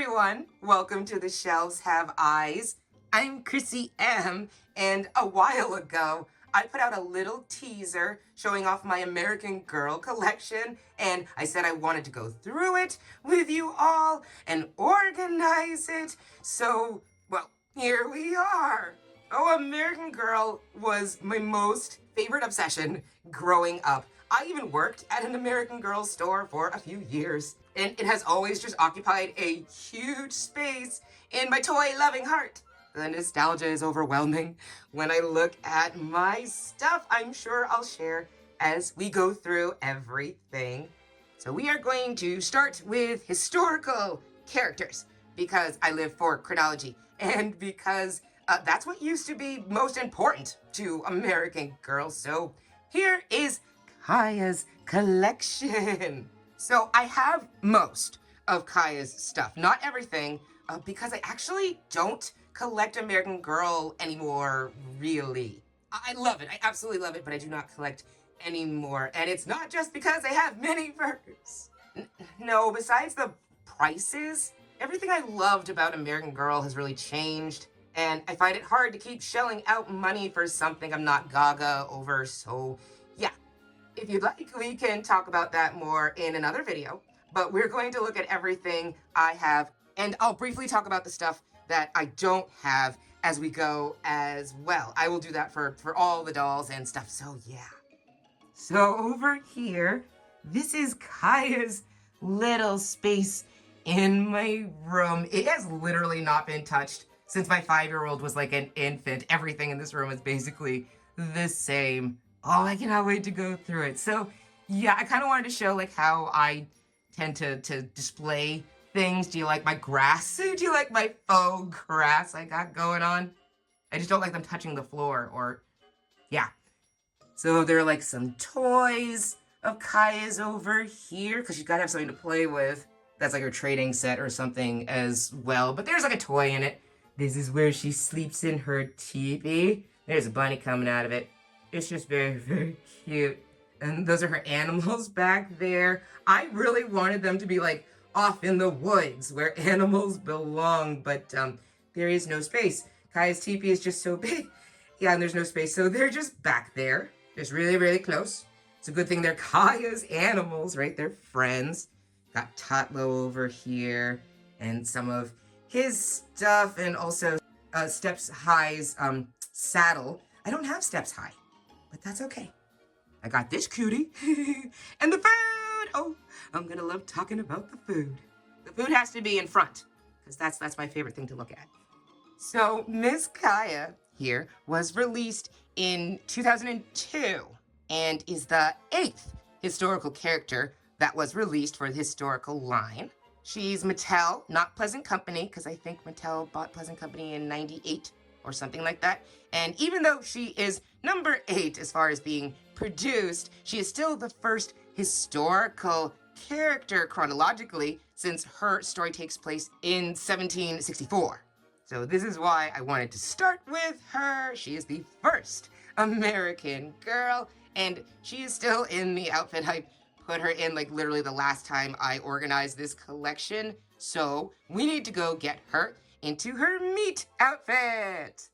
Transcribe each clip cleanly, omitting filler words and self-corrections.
everyone, welcome to The Shelves Have Eyes. I'm KrissyM, and a while ago, I put out a little teaser showing off my American Girl collection, and I said I wanted to go through it with you all and organize it. So, well, here we are. Oh, American Girl was my most favorite obsession growing up. I even worked at an American Girl store for a few years, and it has always just occupied a huge space in my toy-loving heart. The nostalgia is overwhelming when I look at my stuff. I'm sure I'll share as we go through everything. So we are going to start with historical characters because I live for chronology and because that's what used to be most important to American Girls. So here is Kaya's collection. So I have most of Kaya's stuff, not everything, because I actually don't collect American Girl anymore, really. I love it, I absolutely love it, but I do not collect anymore. And it's not just because I have miniverse. No, besides the prices, everything I loved about American Girl has really changed. And I find it hard to keep shelling out money for something I'm not gaga over, so yeah. If you'd like, we can talk about that more in another video, but we're going to look at everything I have, and I'll briefly talk about the stuff that I don't have as we go as well. I will do that for all the dolls and stuff, so yeah. So over here, this is Kaya's little space in my room. It has literally not been touched since my 5-year-old was like an infant. Everything in this room is basically the same. Oh, I cannot wait to go through it. So yeah, I kind of wanted to show like how I tend to display things. Do you like my grass? Do you like my faux grass I got going on? I just don't like them touching the floor, or yeah. So there are like some toys of Kaya's over here because she's got to have something to play with. That's like her trading set or something as well. But there's like a toy in it. This is where she sleeps in her teepee. There's a bunny coming out of it. It's just very, very cute. And those are her animals back there. I really wanted them to be like off in the woods where animals belong, but there is no space. Kaya's teepee is just so big. Yeah, and there's no space, so they're just back there. Just really, really close. It's a good thing they're Kaya's animals, right? They're friends. Got Totlo over here and some of his stuff, and also Steps High's saddle. I don't have Steps High, but that's okay. I got this cutie and the food. Oh, I'm gonna love talking about the food. The food has to be in front because that's my favorite thing to look at. So Miss Kaya here was released in 2002 and is the 8th historical character that was released for the historical line. She's Mattel, not Pleasant Company, because I think Mattel bought Pleasant Company in '98 or something like that. And even though she is number 8 as far as being produced, she is still the first historical character chronologically, since her story takes place in 1764. So this is why I wanted to start with her. She is the first American Girl, and she is still in the outfit I put her in like literally the last time I organized this collection. So we need to go get her into her meat outfit.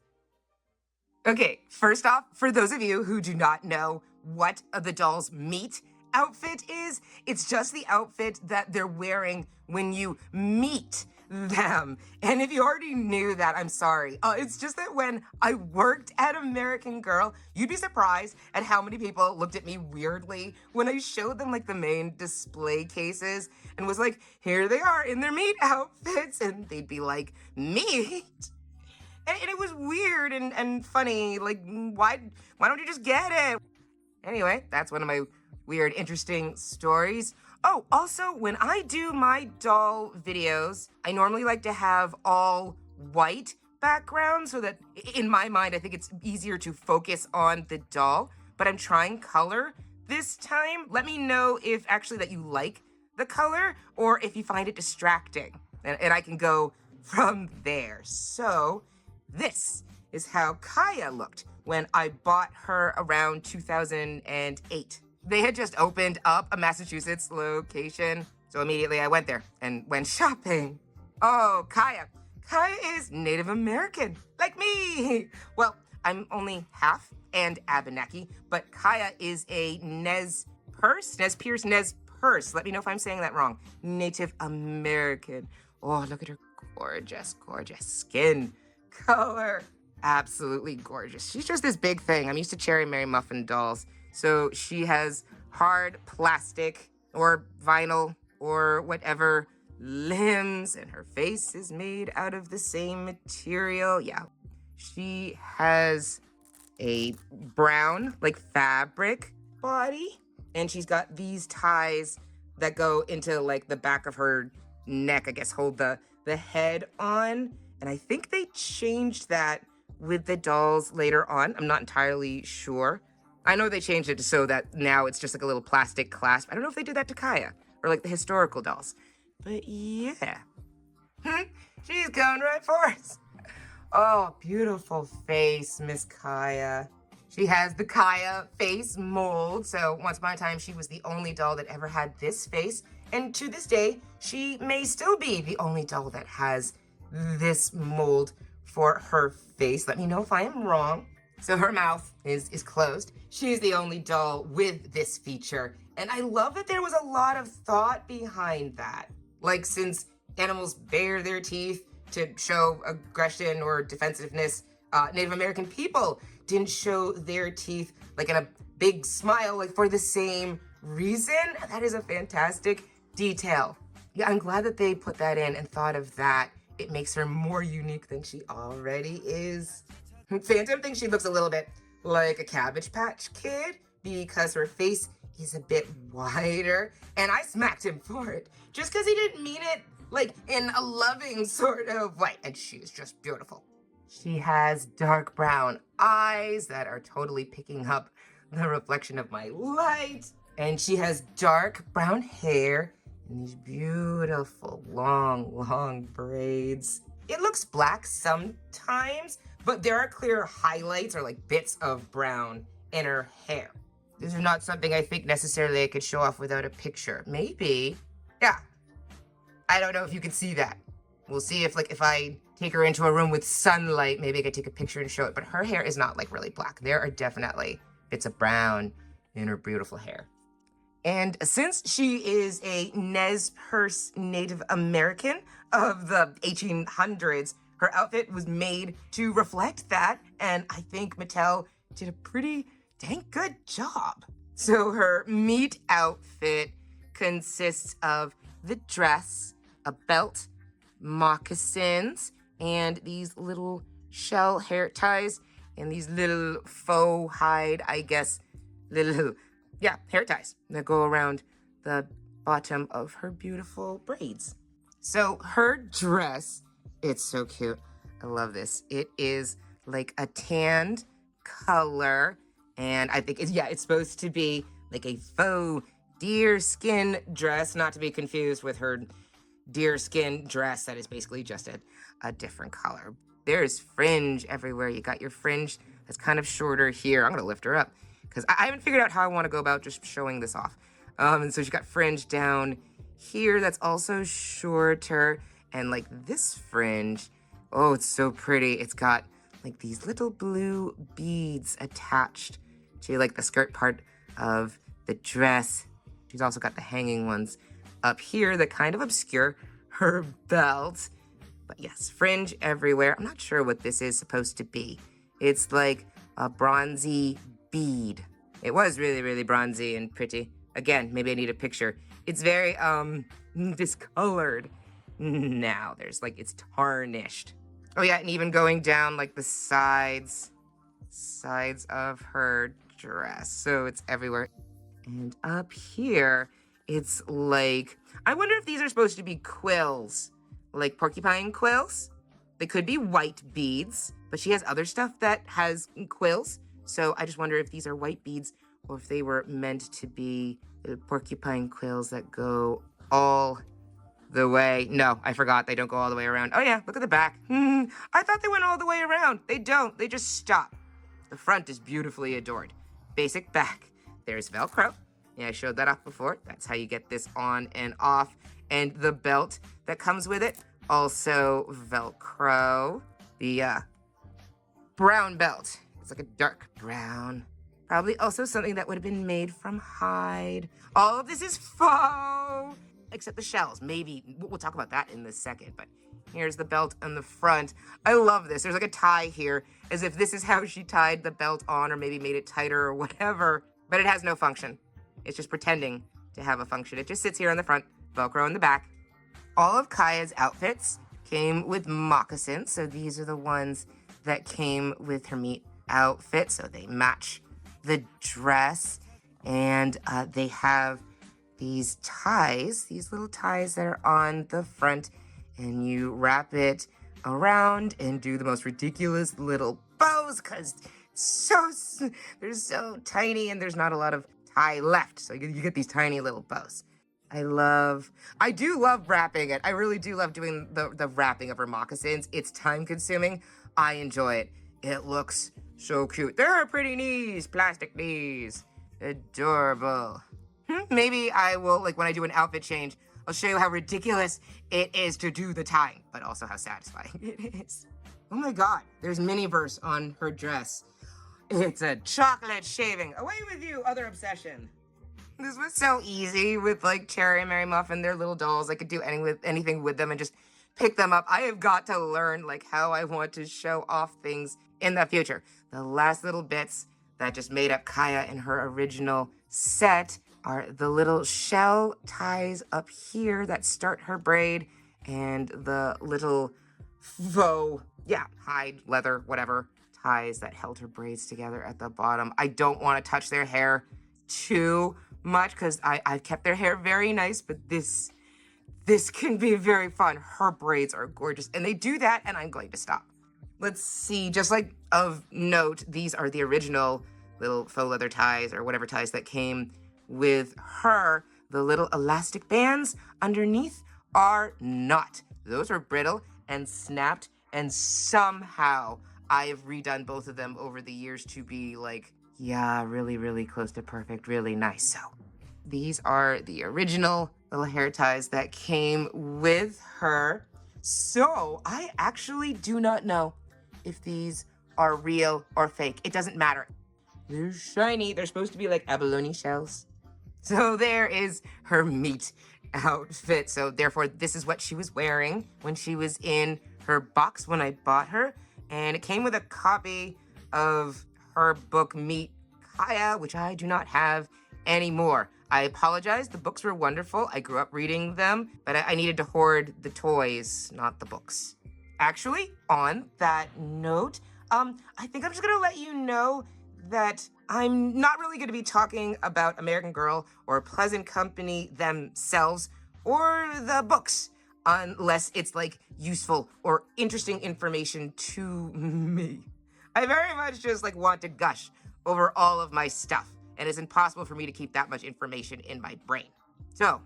Okay, first off, for those of you who do not know what the doll's meat outfit is, it's just the outfit that they're wearing when you meet them. And if you already knew that, I'm sorry. It's just that when I worked at American Girl, you'd be surprised at how many people looked at me weirdly when I showed them like the main display cases and was like, here they are in their meat outfits. And they'd be like, meat? And it was weird and funny. Like, why don't you just get it? Anyway, that's one of my weird, interesting stories. Oh, also, when I do my doll videos, I normally like to have all white background so that, in my mind, I think it's easier to focus on the doll, but I'm trying color this time. Let me know if actually that you like the color or if you find it distracting, and I can go from there. So this is how Kaya looked when I bought her around 2008. They had just opened up a Massachusetts location, so immediately I went there and went shopping. Oh, Kaya. Kaya is Native American, like me. Well, I'm only half and Abenaki, but Kaya is a Nez Perce, Nez Perce, Nez Perce. Let me know if I'm saying that wrong. Native American. Oh, look at her gorgeous, gorgeous skin color. Absolutely gorgeous. She's just this big thing. I'm used to Cherry Mary Muffin dolls. So she has hard plastic or vinyl or whatever limbs, and her face is made out of the same material. Yeah. She has a brown, like fabric body, and she's got these ties that go into like the back of her neck, I guess, hold the head on. And I think they changed that with the dolls later on. I'm not entirely sure. I know they changed it so that now it's just like a little plastic clasp. I don't know if they did that to Kaya or like the historical dolls. But yeah, she's coming right for us. Oh, beautiful face, Miss Kaya. She has the Kaya face mold. So once upon a time, she was the only doll that ever had this face. And to this day, she may still be the only doll that has this mold for her face. Let me know if I am wrong. So her mouth is closed. She's the only doll with this feature. And I love that there was a lot of thought behind that. Like, since animals bare their teeth to show aggression or defensiveness, Native American people didn't show their teeth like in a big smile, like for the same reason. That is a fantastic detail. Yeah, I'm glad that they put that in and thought of that. It makes her more unique than she already is. Phantom thinks she looks a little bit like a Cabbage Patch Kid because her face is a bit wider, and I smacked him for it just because he didn't mean it like in a loving sort of way, and she is just beautiful. She has dark brown eyes that are totally picking up the reflection of my light, and she has dark brown hair and these beautiful long braids. It looks black sometimes, but there are clear highlights or like bits of brown in her hair. This is not something I think necessarily I could show off without a picture. Maybe. Yeah. I don't know if you can see that. We'll see if I take her into a room with sunlight, maybe I could take a picture and show it. But her hair is not like really black. There are definitely bits of brown in her beautiful hair. And since she is a Nez Perce Native American of the 1800s, her outfit was made to reflect that. And I think Mattel did a pretty dang good job. So her meat outfit consists of the dress, a belt, moccasins, and these little shell hair ties, and these little faux hide, I guess, little, yeah, hair ties that go around the bottom of her beautiful braids. So her dress, it's so cute. I love this. It is like a tanned color, and I think it's supposed to be like a faux deerskin dress, not to be confused with her deerskin dress that is basically just a different color. There's fringe everywhere. You got your fringe that's kind of shorter here. I'm gonna lift her up because I haven't figured out how I want to go about just showing this off. And so she's got fringe down here that's also shorter, and like this fringe, oh, it's so pretty. It's got like these little blue beads attached to like the skirt part of the dress. She's also got the hanging ones up here that kind of obscure her belt. But yes, fringe everywhere. I'm not sure what this is supposed to be. It's like a bronzy bead. It was really, really bronzy and pretty. Again, maybe I need a picture. It's very discolored now. There's like, it's tarnished. Oh yeah, and even going down like the sides of her dress. So it's everywhere. And up here, it's like, I wonder if these are supposed to be quills, like porcupine quills. They could be white beads, but she has other stuff that has quills. So I just wonder if these are white beads or if they were meant to be little porcupine quills that go all the way. No, I forgot. They don't go all the way around. Oh yeah, look at the back. I thought they went all the way around. They don't. They just stop. The front is beautifully adored. Basic back. There's Velcro. Yeah, I showed that off before. That's how you get this on and off. And the belt that comes with it, Also Velcro. The brown belt. It's like a dark brown. Probably also something that would have been made from hide. All of this is faux, except the shells. Maybe, we'll talk about that in a second, but here's the belt on the front. I love this. There's like a tie here, as if this is how she tied the belt on or maybe made it tighter or whatever, but it has no function. It's just pretending to have a function. It just sits here on the front, Velcro in the back. All of Kaya's outfits came with moccasins, so these are the ones that came with her meat outfit, so they match the dress, and they have these ties, these little ties that are on the front, and you wrap it around and do the most ridiculous little bows because they're so tiny and there's not a lot of tie left, so you get these tiny little bows. I do love wrapping it. I really do love doing the wrapping of her moccasins. It's time consuming. I enjoy it. It looks so cute. There are pretty knees, plastic knees. Adorable. Maybe I will, like when I do an outfit change, I'll show you how ridiculous it is to do the tying, but also how satisfying it is. Oh my God, there's mini-verse on her dress. It's a chocolate shaving. Away with you, other obsession. This was so easy with like Cherry and Mary Muffin, their little dolls. I could do anything with them and just pick them up. I have got to learn like how I want to show off things in the future. The last little bits that just made up Kaya in her original set are the little shell ties up here that start her braid and the little faux, hide, leather, whatever, ties that held her braids together at the bottom. I don't want to touch their hair too much because I've kept their hair very nice, but this can be very fun. Her braids are gorgeous, and they do that, and I'm going to stop. Let's see, just like of note, these are the original little faux leather ties or whatever ties that came with her. The little elastic bands underneath are not. Those are brittle and snapped, and somehow I have redone both of them over the years to be like, really, really close to perfect, really nice. So these are the original little hair ties that came with her. So I actually do not know if these are real or fake. It doesn't matter. They're shiny. They're supposed to be like abalone shells. So there is her meat outfit. So therefore, this is what she was wearing when she was in her box when I bought her. And it came with a copy of her book, Meet Kaya, which I do not have anymore. I apologize. The books were wonderful. I grew up reading them, but I needed to hoard the toys, not the books. Actually, on that note, I think I'm just going to let you know that I'm not really going to be talking about American Girl or Pleasant Company themselves or the books unless it's like useful or interesting information to me. I very much just like want to gush over all of my stuff, and it's impossible for me to keep that much information in my brain. So,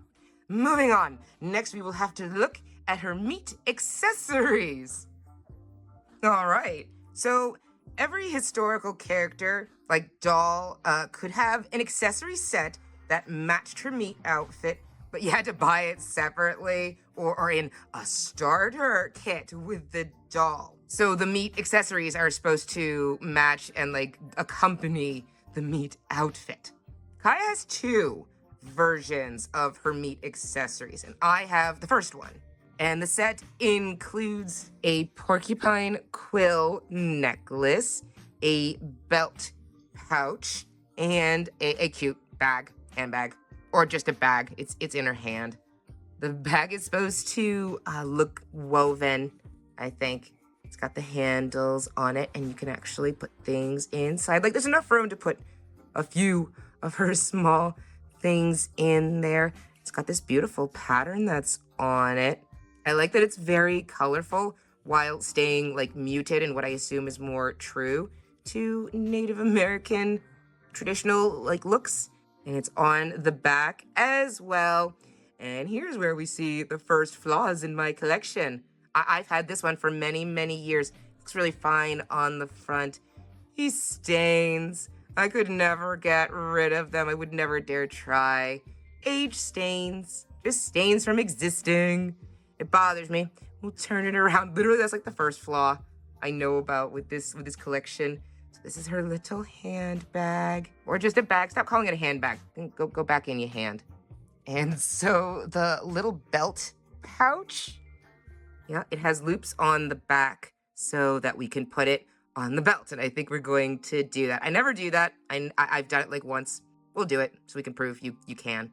moving on. Next, we will have to look at her meat accessories. All right. So, every historical character, like doll, could have an accessory set that matched her meat outfit, but you had to buy it separately or in a starter kit with the doll. So the meat accessories are supposed to match and like accompany the meat outfit. Kaya has two versions of her meat accessories, and I have the first one. And the set includes a porcupine quill necklace, a belt pouch, and a cute handbag, or just a bag. It's in her hand. The bag is supposed to look woven, I think. It's got the handles on it, and you can actually put things inside. Like, there's enough room to put a few of her small things in there. It's got this beautiful pattern that's on it. I like that it's very colorful while staying, like, muted in what I assume is more true to Native American traditional, like, looks. And it's on the back as well. And here's where we see the first flaws in my collection. I've had this one for many, many years. Looks really fine on the front. These stains, I could never get rid of them. I would never dare try. Age stains, just stains from existing. It bothers me. We'll turn it around. Literally, that's like the first flaw I know about with this collection. So this is her little handbag, or just a bag. Stop calling it a handbag. Go back in your hand. And so the little belt pouch, yeah, it has loops on the back so that we can put it on the belt. And I think we're going to do that. I never do that. I've done it like once. We'll do it so we can prove you can.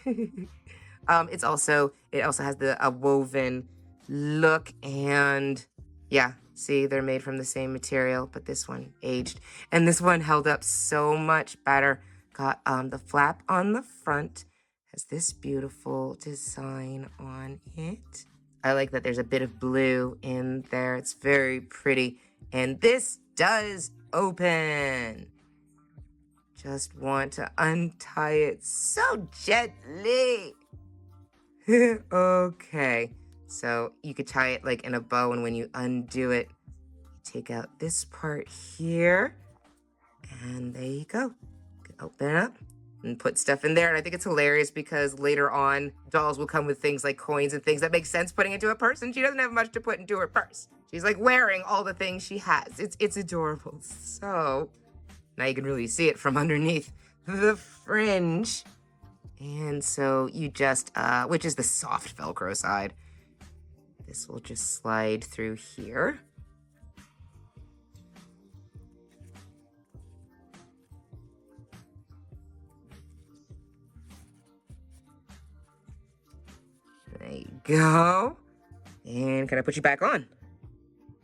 It also has a woven look, and yeah, see, they're made from the same material, but this one aged, and this one held up so much better. Got the flap on the front, has this beautiful design on it. I like that there's a bit of blue in there. It's very pretty, and this does open. Just want to untie it so gently. Okay, so you could tie it like in a bow, and when you undo it, take out this part here, and there you go. You can open it up and put stuff in there. And I think it's hilarious because later on, dolls will come with things like coins and things that make sense putting into a purse, and she doesn't have much to put into her purse. She's like wearing all the things she has. It's adorable. So now you can really see it from underneath the fringe. And so you just, which is the soft Velcro side. This will just slide through here. There you go. And can I put you back on?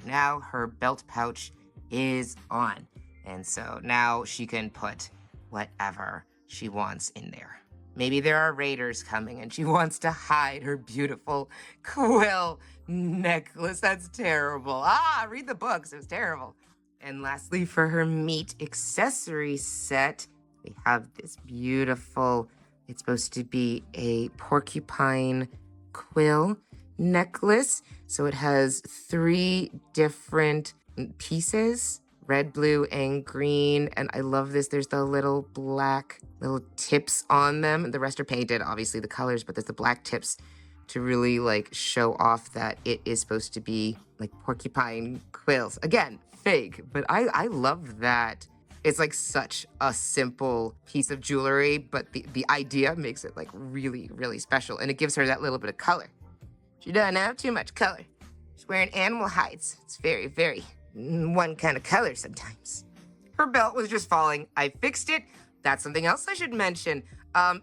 Now her belt pouch is on. And so now she can put whatever she wants in there. Maybe there are raiders coming and she wants to hide her beautiful quill necklace. That's terrible. Read the books. It was terrible. And lastly, for her meat accessory set, we have this beautiful, it's supposed to be a porcupine quill necklace. So it has 3 different pieces, red, blue, and green. And I love this. There's the little black little tips on them. The rest are painted, obviously the colors, but there's the black tips to really like show off that it is supposed to be like porcupine quills. Again, fake, but I love that. It's like such a simple piece of jewelry, but the idea makes it like really, really special. And it gives her that little bit of color. She doesn't have too much color. She's wearing animal hides. It's very, very one kind of color sometimes. Her belt was just falling. I fixed it. That's something else I should mention.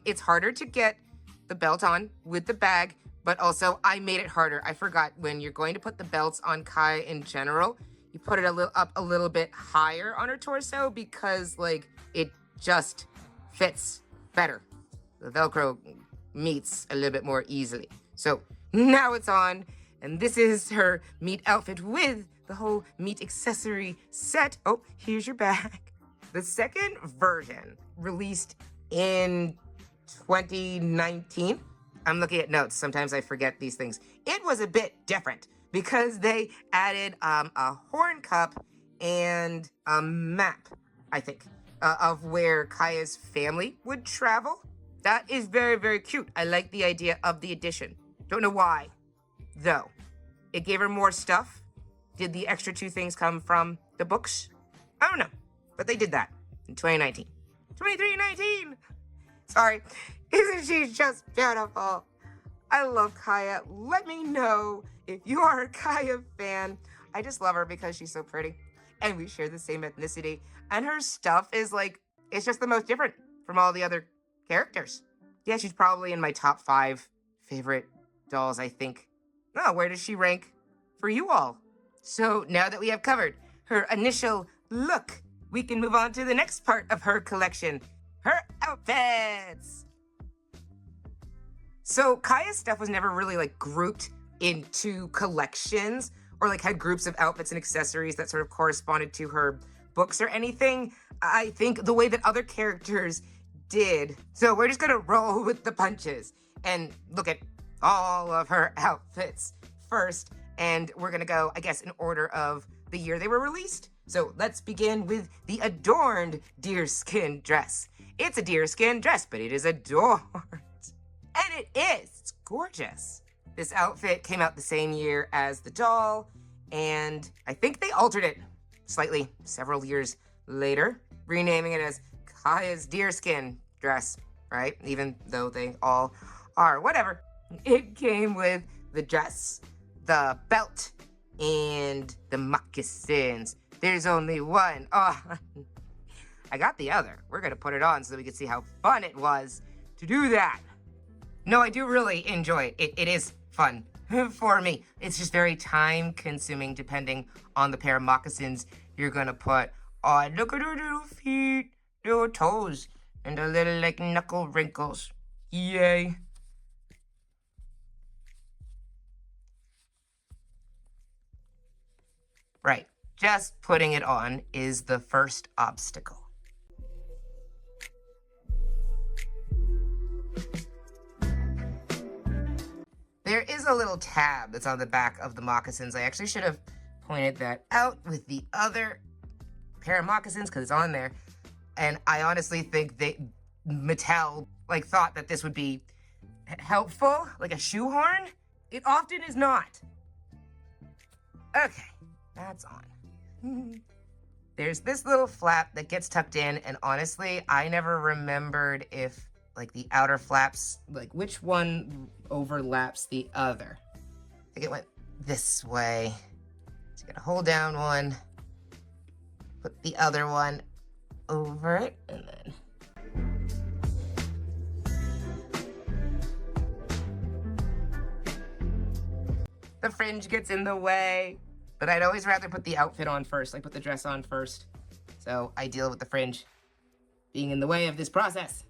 It's harder to get the belt on with the bag, but also I made it harder. I forgot, when you're going to put the belts on Kai in general, you put it up a little bit higher on her torso because like it just fits better. The Velcro meets a little bit more easily. So now it's on, and this is her meat outfit with the whole meat accessory set. Oh, here's your bag. The second version released in 2019. I'm looking at notes. Sometimes I forget these things. It was a bit different because they added a horn cup and a map, I think, of where Kaya's family would travel. That is very, very cute. I like the idea of the addition. Don't know why, though. It gave her more stuff. Did the extra 2 things come from the books? I don't know, but they did that in 2019. 2319! Sorry, isn't she just beautiful? I love Kaya. Let me know if you are a Kaya fan. I just love her because she's so pretty. And we share the same ethnicity. And her stuff is like, it's just the most different from all the other characters. Yeah, she's probably in my top 5 favorite dolls, I think. Oh, where does she rank for you all? So now that we have covered her initial look, we can move on to the next part of her collection, her outfits. So Kaya's stuff was never really like grouped into collections or like had groups of outfits and accessories that sort of corresponded to her books or anything. I think the way that other characters did. So we're just gonna roll with the punches and look at all of her outfits first. And we're gonna go, I guess, in order of the year they were released. So let's begin with the Adorned deerskin dress. It's a deerskin dress, but it is adorned. And it is. It's gorgeous. This outfit came out the same year as the doll, and I think they altered it slightly several years later, renaming it as Kaya's Deerskin dress, right? Even though they all are. Whatever. It came with the dress, the belt, and the moccasins. There's only one. Oh, I got the other. We're gonna put it on so that we can see how fun it was to do that. No, I do really enjoy it. It is fun for me. It's just very time consuming depending on the pair of moccasins you're gonna put on. Look at her little feet, little toes, and the little like knuckle wrinkles. Yay. Right, just putting it on is the first obstacle. There is a little tab that's on the back of the moccasins. I actually should have pointed that out with the other pair of moccasins because it's on there. And I honestly think Mattel thought that this would be helpful, like a shoehorn. It often is not. Okay, that's on. There's this little flap that gets tucked in, and honestly, I never remembered if the outer flaps, which one overlaps the other. I think it went this way. So you gotta hold down one, put the other one over it, and then the fringe gets in the way. But I'd always rather put the outfit on first, put the dress on first. So I deal with the fringe being in the way of this process.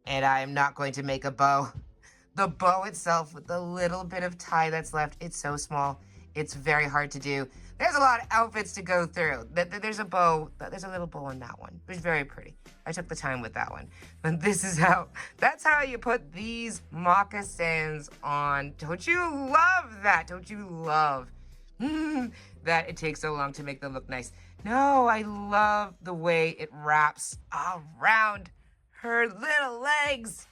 And I am not going to make a bow. The bow itself, with the little bit of tie that's left, it's so small. It's very hard to do. There's a lot of outfits to go through. There's a bow, there's a little bow on that one. It was very pretty. I took the time with that one. But that's how you put these moccasins on. Don't you love that? Don't you love that it takes so long to make them look nice? No, I love the way it wraps around her little legs.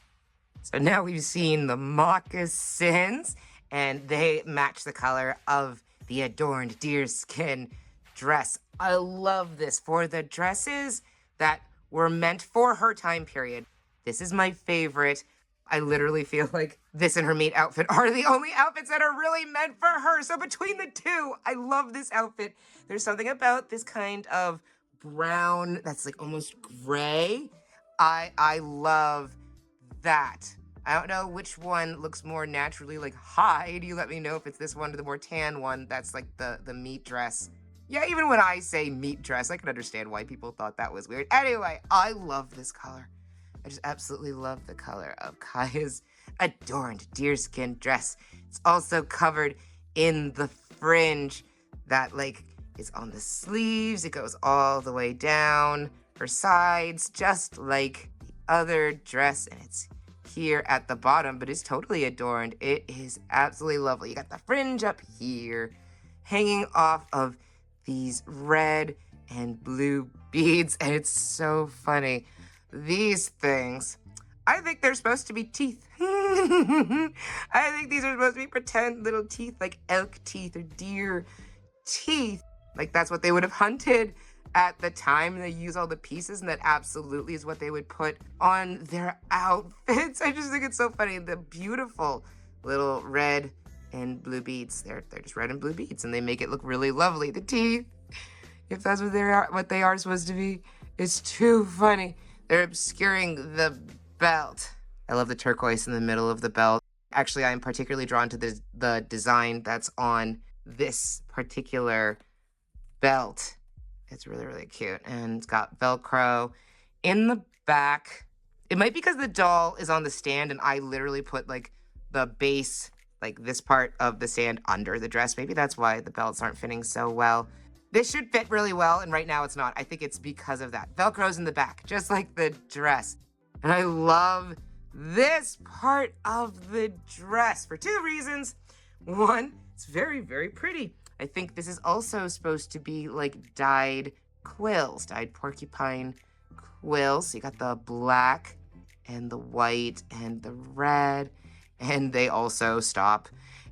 So now we've seen the moccasins, and they match the color of the adorned deerskin dress. I love this. For the dresses that were meant for her time period, this is my favorite. I literally feel like this and her meat outfit are the only outfits that are really meant for her. So between the two, I love this outfit. There's something about this kind of brown that's almost gray. I love that. I don't know which one looks more naturally like hide. You let me know if it's this one or the more tan one. That's the meat dress. Yeah, even when I say meat dress, I can understand why people thought that was weird. Anyway, I love this color. I just absolutely love the color of Kaya's adorned deerskin dress. It's also covered in the fringe that is on the sleeves. It goes all the way down her sides, just like the other dress, and it's here at the bottom, but it's totally adorned. It is absolutely lovely. You got the fringe up here, hanging off of these red and blue beads, and it's so funny. These things, I think they're supposed to be teeth. I think these are supposed to be pretend little teeth, like elk teeth or deer teeth. That's what they would have hunted at the time. They use all the pieces, and that absolutely is what they would put on their outfits. I just think it's so funny. The beautiful little red and blue beads. They're just red and blue beads, and they make it look really lovely. The teeth, if that's what they are supposed to be, it's too funny. They're obscuring the belt. I love the turquoise in the middle of the belt. Actually, I'm particularly drawn to the design that's on this particular belt. It's really, really cute. And it's got Velcro in the back. It might be because the doll is on the stand and I literally put the base, this part of the stand under the dress. Maybe that's why the belts aren't fitting so well. This should fit really well, and right now it's not. I think it's because of that. Velcro's in the back, just like the dress. And I love this part of the dress for two reasons. One, it's very, very pretty. I think this is also supposed to be dyed quills, dyed porcupine quills. So you got the black and the white and the red. And they also stop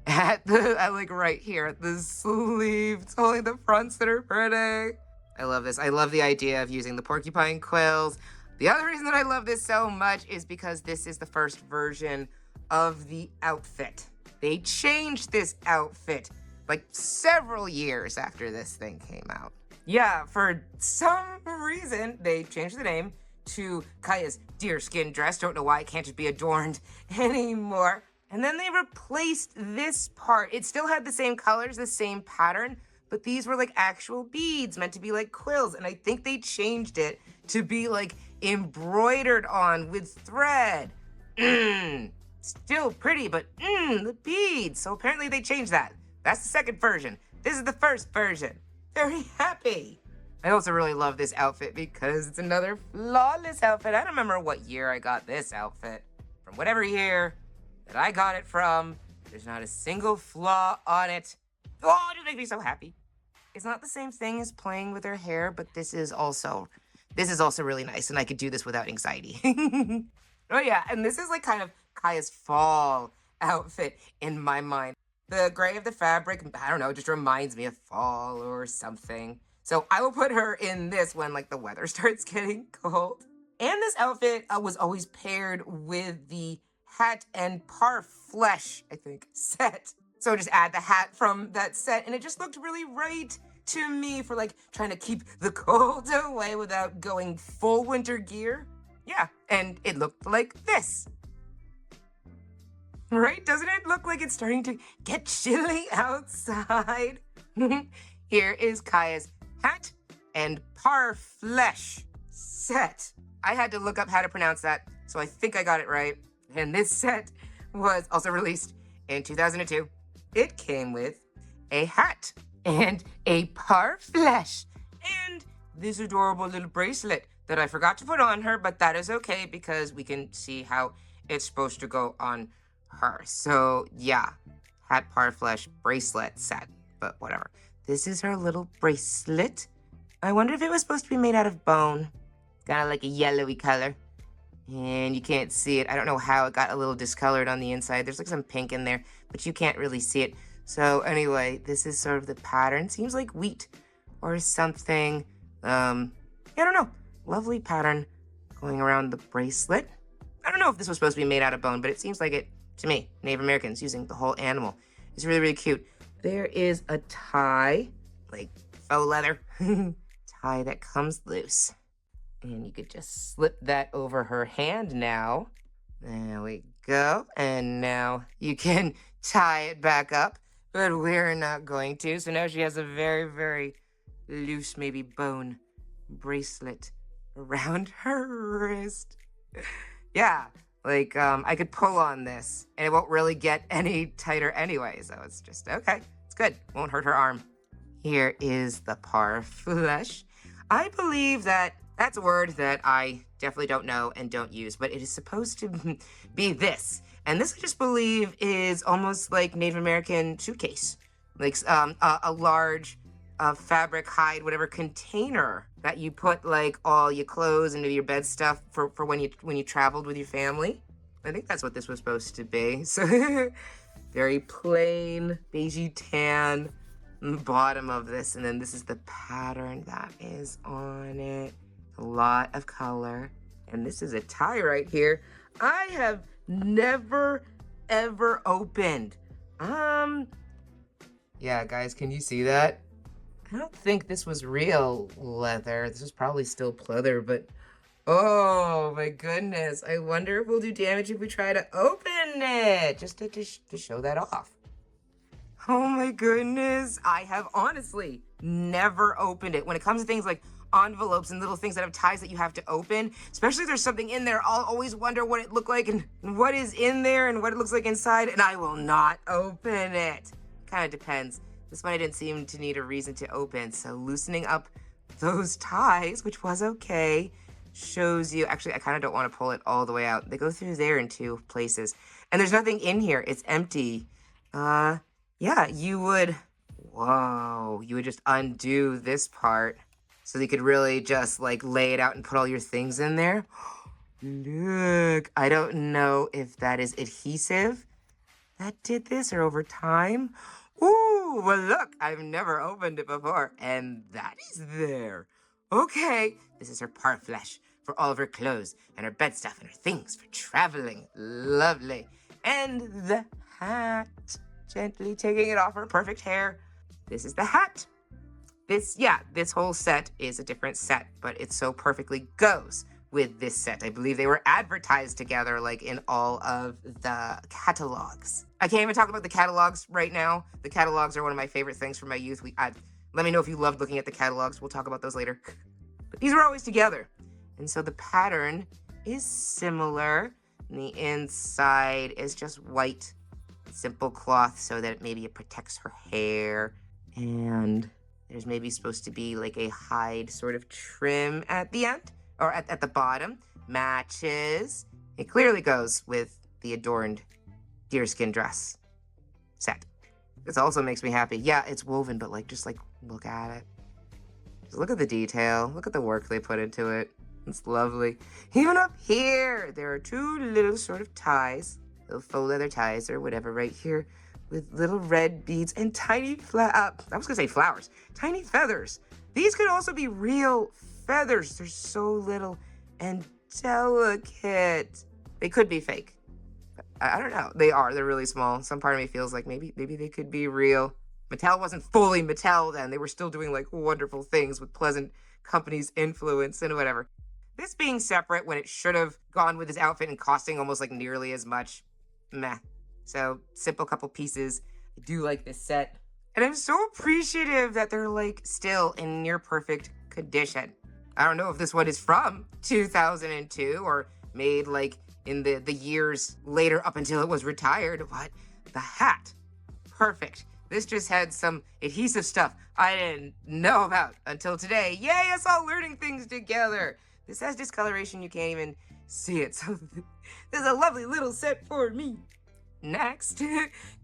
at like right here at the sleeve. It's only the fronts that are pretty. I love this. I love the idea of using the porcupine quills. The other reason that I love this so much is because this is the first version of the outfit. They changed this outfit like several years after this thing came out. Yeah, for some reason, they changed the name to Kaya's deerskin dress. Don't know why it can't just be adorned anymore. And then they replaced this part. It still had the same colors, the same pattern, but these were like actual beads meant to be like quills. And I think they changed it to be like embroidered on with thread. Still pretty, but the beads. So apparently they changed that. That's the second version. This is the first version. Very happy. I also really love this outfit because it's another flawless outfit. I don't remember what year I got this outfit. From whatever year that I got it from, there's not a single flaw on it. Oh, it just makes me so happy. It's not the same thing as playing with her hair, but this is also really nice, and I could do this without anxiety. Oh yeah, and this is like kind of Kaya's fall outfit in my mind. The gray of the fabric, I don't know, just reminds me of fall or something. So I will put her in this when like the weather starts getting cold. And this outfit was always paired with the hat and Parfleche, I think, set. So just add the hat from that set, and it just looked really right to me for like trying to keep the cold away without going full winter gear. Yeah, and it looked like this. Right? Doesn't it look like it's starting to get chilly outside? Here is Kaya's hat and Parfleche set. I had to look up how to pronounce that, so I think I got it right. And this set was also released in 2002. It came with a hat and a Parfleche and this adorable little bracelet that I forgot to put on her, but that is okay because we can see how it's supposed to go on her. So yeah, hat, Parfleche, bracelet set, but whatever. This is her little bracelet. I wonder if it was supposed to be made out of bone. Kind of like a yellowy color. And you can't see it. I don't know how it got a little discolored on the inside. There's like some pink in there, but you can't really see it. So anyway, this is sort of the pattern. Seems like wheat or something. I don't know. Lovely pattern going around the bracelet. I don't know if this was supposed to be made out of bone, but it seems like it to me. Native Americans using the whole animal. It's really, really cute. There is a tie, like faux leather tie that comes loose. And you could just slip that over her hand now. There we go. And now you can tie it back up, but we're not going to. So now she has a very, very loose, maybe bone bracelet around her wrist. Yeah, like I could pull on this and it won't really get any tighter anyway. So it's just, okay, it's good. Won't hurt her arm. Here is the Parfleche. I believe that's a word that I definitely don't know and don't use, but it is supposed to be this. And this I just believe is almost like Native American suitcase. Like a large fabric, hide, whatever container that you put like all your clothes and maybe your bed stuff for when you traveled with your family. I think that's what this was supposed to be. So very plain, beigey tan bottom of this. And then this is the pattern that is on it. A lot of color. And this is a tie right here. I have never, ever opened. Yeah, guys, can you see that? I don't think this was real leather. This is probably still pleather, but oh my goodness. I wonder if we'll do damage if we try to open it, just to show that off. Oh my goodness. I have honestly never opened it. When it comes to things like envelopes and little things that have ties that you have to open, especially if there's something in there, I'll always wonder what it looked like and what is in there and what it looks like inside, and I will not open it. Kind of depends. This one I didn't seem to need a reason to open, so loosening up those ties, which was okay, shows you, actually I kind of don't want to pull it all the way out. They go through there in two places, and there's nothing in here. It's empty. Yeah, you would just undo this part so you could really just like lay it out and put all your things in there. Look, I don't know if that is adhesive that did this or over time. Ooh, well look, I've never opened it before. And that is there. Okay, this is her Parfleche for all of her clothes and her bed stuff and her things for traveling. Lovely. And the hat. Gently taking it off her perfect hair. This is the hat. This whole set is a different set, but it so perfectly goes with this set. I believe they were advertised together like in all of the catalogs. I can't even talk about the catalogs right now. The catalogs are one of my favorite things from my youth. Let me know if you loved looking at the catalogs. We'll talk about those later. But these were always together. And so the pattern is similar. And the inside is just white, simple cloth so that maybe it protects her hair. And there's maybe supposed to be like a hide sort of trim at the end, or at the bottom. Matches. It clearly goes with the Adorned deerskin dress set. This also makes me happy. Yeah, it's woven, but just look at it. Just look at the detail. Look at the work they put into it. It's lovely. Even up here, there are two little sort of ties, little faux leather ties or whatever right here, with little red beads and tiny I was gonna say flowers, tiny feathers. These could also be real feathers. They're so little and delicate. They could be fake. I don't know. They're really small. Some part of me feels like maybe they could be real. Mattel wasn't fully Mattel then. They were still doing like wonderful things with Pleasant Company's influence and whatever. This being separate when it should have gone with his outfit and costing almost like nearly as much. Meh. So, simple couple pieces. I do like this set. And I'm so appreciative that they're like still in near perfect condition. I don't know if this one is from 2002 or made like in the years later up until it was retired, but the hat, perfect. This just had some adhesive stuff I didn't know about until today. Yay, us all learning things together. This has discoloration, you can't even see it. So this is a lovely little set for me. Next,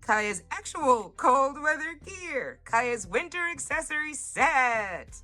Kaya's actual cold weather gear. Kaya's winter accessory set.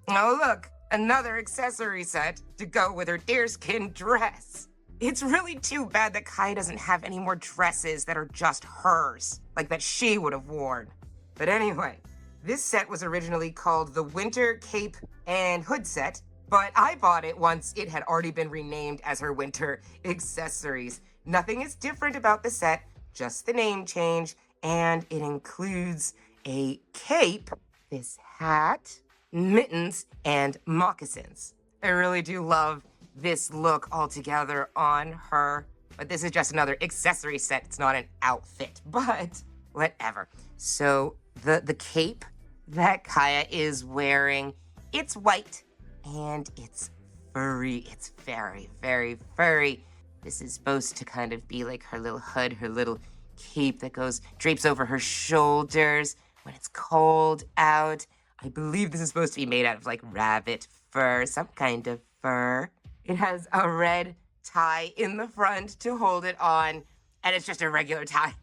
Oh look, another accessory set to go with her deerskin dress. It's really too bad that Kaya doesn't have any more dresses that are just hers, like that she would have worn. But anyway, this set was originally called the Winter Cape and Hood set, but I bought it once it had already been renamed as her winter accessories. Nothing is different about the set, just the name change, and it includes a cape, this hat, mittens, and moccasins. I really do love this look altogether on her, but this is just another accessory set. It's not an outfit, but whatever. So the cape that Kaya is wearing, it's white and it's furry. It's very, very furry. This is supposed to kind of be like her little hood, her little cape that drapes over her shoulders when it's cold out. I believe this is supposed to be made out of like rabbit fur, some kind of fur. It has a red tie in the front to hold it on, and it's just a regular tie.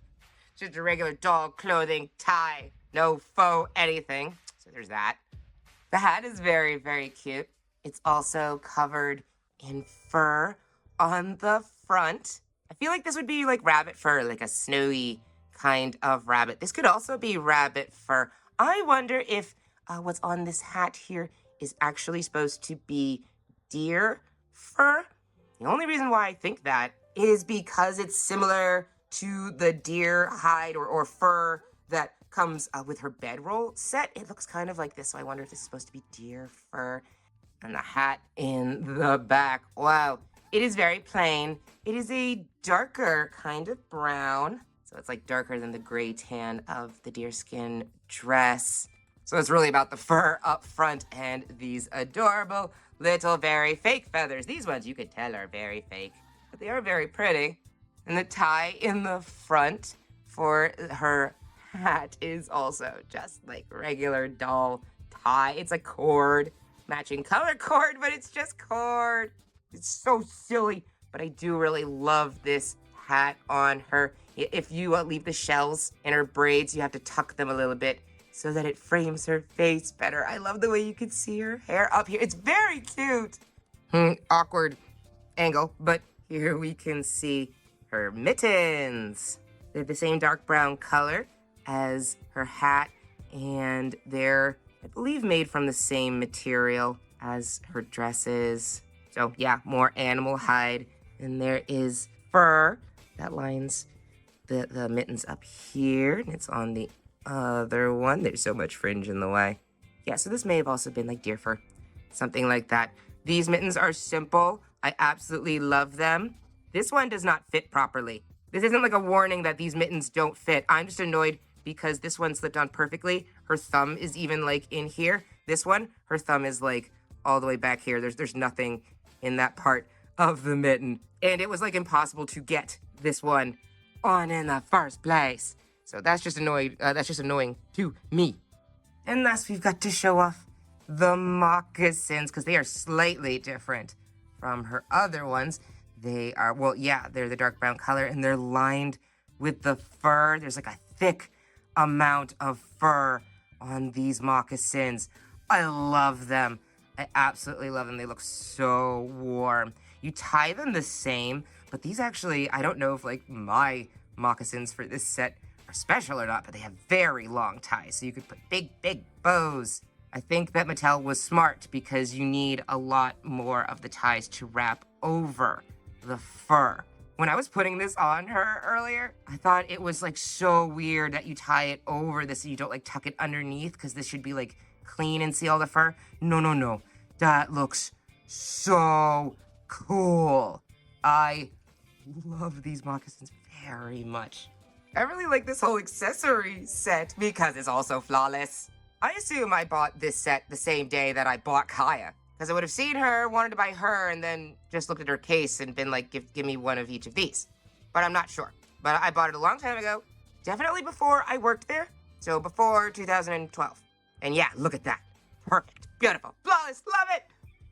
Just a regular dog clothing tie. No faux anything. So there's that. The hat is very, very cute. It's also covered in fur on the front. I feel like this would be like rabbit fur, like a snowy kind of rabbit. This could also be rabbit fur. I wonder if what's on this hat here is actually supposed to be deer fur. The only reason why I think that is because it's similar to the deer hide or fur that comes with her bedroll set. It looks kind of like this, so I wonder if this is supposed to be deer fur. And the hat in the back. Wow. It is very plain. It is a darker kind of brown. So it's like darker than the gray tan of the deerskin dress. So it's really about the fur up front and these adorable little very fake feathers. These ones you could tell are very fake, but they are very pretty. And the tie in the front for her hat is also just like regular doll tie. It's a cord, matching color cord, but it's just cord. It's so silly, but I do really love this hat on her. If you leave the shells in her braids, you have to tuck them a little bit so that it frames her face better. I love the way you can see her hair up here. It's very cute. Awkward angle, but here we can see her mittens. They're the same dark brown color as her hat, and they're, I believe, made from the same material as her dresses. So yeah, more animal hide. And there is fur that lines the mittens up here, and it's on the other one. There's so much fringe in the way. Yeah, so this may have also been like deer fur, something like that. These mittens are simple. I absolutely love them. This one does not fit properly. This isn't like a warning that these mittens don't fit. I'm just annoyed because this one slipped on perfectly. Her thumb is even like in here. This one, her thumb is like all the way back here. There's nothing in that part of the mitten. And it was like impossible to get this one on in the first place. So that's just annoying to me. And last, we've got to show off the moccasins because they are slightly different from her other ones. They are, well, yeah, they're the dark brown color and they're lined with the fur. There's like a thick amount of fur on these moccasins. I love them. I absolutely love them. They look so warm. You tie them the same, but these actually, I don't know if like my moccasins for this set are special or not, but they have very long ties, so you could put big, big bows. I think that Mattel was smart because you need a lot more of the ties to wrap over the fur. When I was putting this on her earlier, I thought it was like so weird that you tie it over this and you don't like tuck it underneath because this should be like clean and see all the fur. No. That looks so cool. I love these moccasins very much. I really like this whole accessory set because it's also flawless. I assume I bought this set the same day that I bought Kaya, because I would have seen her, wanted to buy her, and then just looked at her case and been like, give me one of each of these. But I'm not sure. But I bought it a long time ago, definitely before I worked there, so before 2012. And yeah, look at that. Perfect, beautiful, flawless, love it.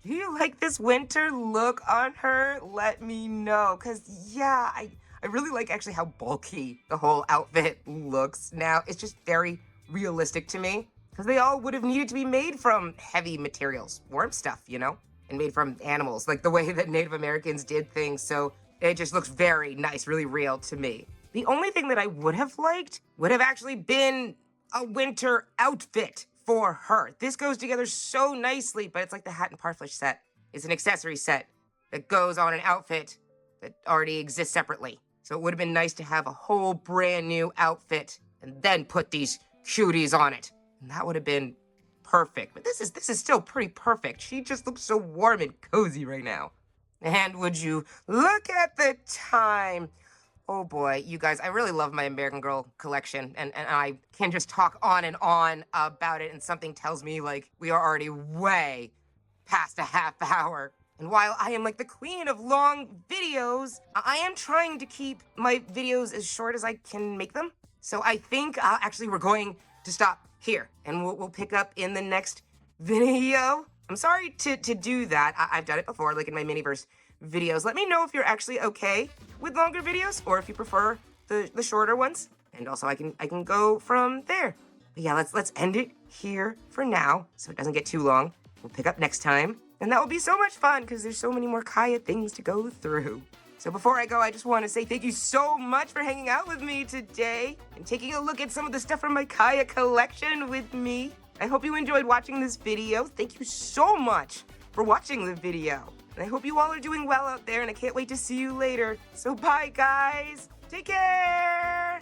Do you like this winter look on her? Let me know, because yeah, I really like actually how bulky the whole outfit looks now. It's just very realistic to me. Because they all would have needed to be made from heavy materials, warm stuff, you know? And made from animals, like the way that Native Americans did things. So it just looks very nice, really real to me. The only thing that I would have liked would have actually been a winter outfit for her. This goes together so nicely, but it's like the hat and Parfleche set. It's an accessory set that goes on an outfit that already exists separately. So it would have been nice to have a whole brand new outfit and then put these cuties on it. And that would have been perfect. But this is still pretty perfect. She just looks so warm and cozy right now. And would you look at the time? Oh boy, you guys, I really love my American Girl collection. And I can just talk on and on about it. And something tells me like we are already way past a half hour. And while I am like the queen of long videos, I am trying to keep my videos as short as I can make them. So I think actually we're going to stop here, and we'll pick up in the next video. I'm sorry to do that. I've done it before, like in my Miniverse videos. Let me know if you're actually okay with longer videos, or if you prefer the shorter ones. And also, I can go from there. But yeah, let's end it here for now, so it doesn't get too long. We'll pick up next time, and that will be so much fun because there's so many more Kaya things to go through. So before I go, I just want to say thank you so much for hanging out with me today and taking a look at some of the stuff from my Kaya collection with me. I hope you enjoyed watching this video. Thank you so much for watching the video. And I hope you all are doing well out there, and I can't wait to see you later. So bye, guys. Take care.